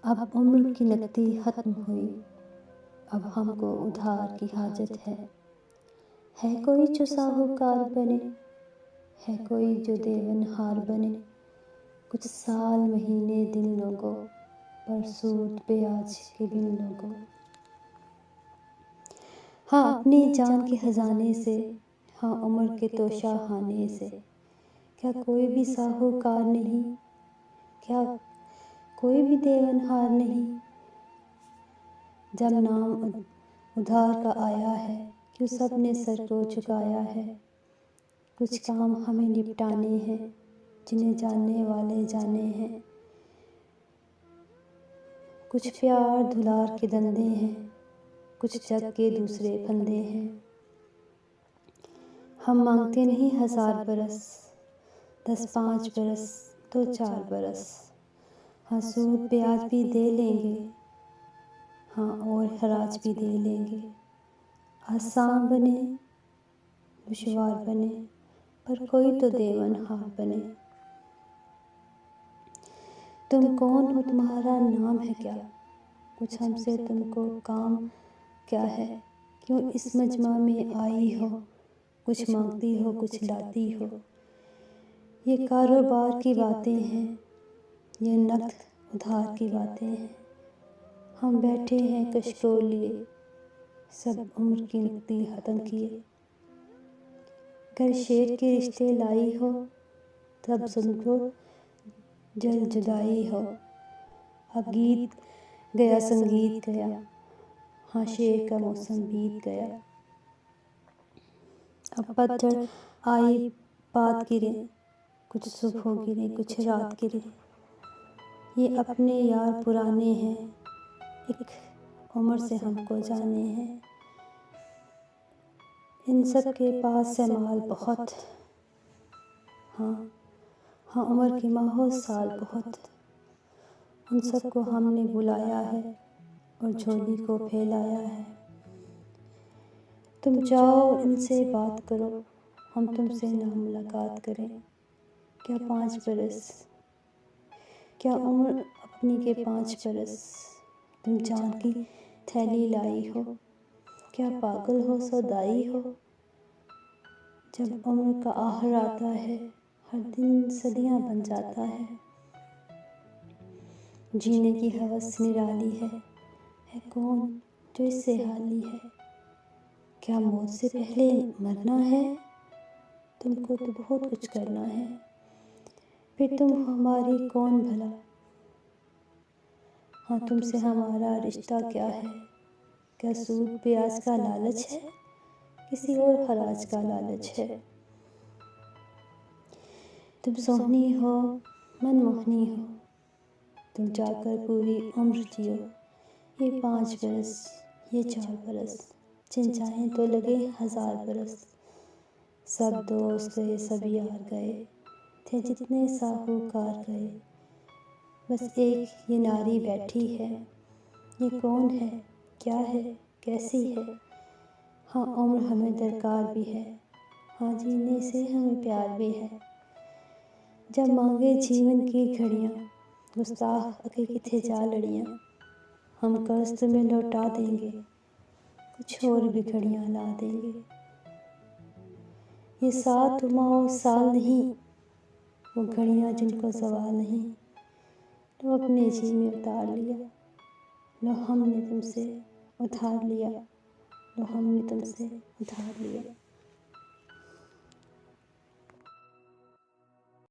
अब उम्र की नकदी खत्म हुई, अब हमको उधार की हाजत है। कोई जो साहूकार बने, है कोई जो देवनहार बने। कुछ साल महीने दिन लोगों, पर सूद ब्याज के बिन लोगों। हाँ, अपनी जान के खजाने से, हाँ उम्र के तोशाखाने से। क्या कोई भी साहूकार नहीं, क्या कोई भी देवनहार नहीं। जब नाम उधार का आया है, क्यों सब ने सर को झुकाया है। कुछ काम हमें निपटाने हैं, जिन्हें जानने वाले जाने हैं। कुछ प्यार दुलार के धंधे हैं, कुछ जग के दूसरे फंदे हैं। हम मांगते नहीं 1000 बरस, 10-5 बरस तो 4 बरस। हाँ, सूद ब्याज भी दे लेंगे, हाँ और खराज भी दे लेंगे। आसान बने, दुश्वार बने, पर कोई तो देवनहार बने। तुम कौन हो, तुम्हारा नाम है क्या, कुछ हमसे तुमको काम क्या है। क्यों इस मजमा में आई हो, कुछ मांगती हो कुछ लाती हो। ये कारोबार की बातें हैं, ये नक़द उधार की बातें हैं। हम बैठे हैं कशकों लिए, सब उम्र की नकदी ख़त्म किए। अगर शेर के रिश्ते लाई हो, तब समझो जल जुदाई हो। अब गीत गया संगीत गया, हाँ शेर का मौसम बीत गया। अब पतझड़ आई बात गिरे, कुछ सुबह गिरे कुछ रात गिरे। ये अपने यार पुराने हैं, एक उम्र से हमको जाने हैं। इन सब के पास है माल बहुत, हाँ हाँ उम्र के माहो साल बहुत। उन सबको हमने बुलाया है और झोली को फैलाया है। तुम जाओ इनसे बात करो, हम तुमसे ना मुलाकात करें। क्या 5 बरस, क्या उम्र अपनी के 5 बरस। तुम जान की थैली लाई हो, क्या पागल हो सौदाई हो। जब उम्र का आखिर आता है, हर दिन सदियां बन जाता है। जीने की हवस निराली है कौन जो इससे हाली है। क्या मौत से पहले मरना है, तुमको तो बहुत कुछ करना है। फिर तुम हमारी कौन भला, हाँ तुमसे हमारा रिश्ता क्या है। क्या सूद ब्याज का लालच है, किसी और खराज का लालच है। तुम सोहनी हो मनमोहनी हो, तुम जाकर पूरी उम्र जियो। ये 5 बरस, ये 4 बरस, जिन चाहें तो लगे 1000 बरस। सब दोस्त गए सब यार गए, थे जितने साहूकार गए। बस एक ये नारी बैठी है, ये कौन है क्या है कैसी है। हाँ उम्र हमें दरकार भी है, हाँ जीने से हमें प्यार भी है। जब मांगे जीवन की घड़ियाँ, गुस्ताख अके किथे जा लड़ियाँ। हम कर्ज तुम्हें लौटा देंगे, कुछ और भी घड़ियाँ ला देंगे। ये साथ माओ साल नहीं, वो घड़ियाँ जिनको सवाल नहीं। तो अपने जी में उतार लिया, लो हमने तुमसे उधार लिया, लो हमने तुमसे उधार लिया।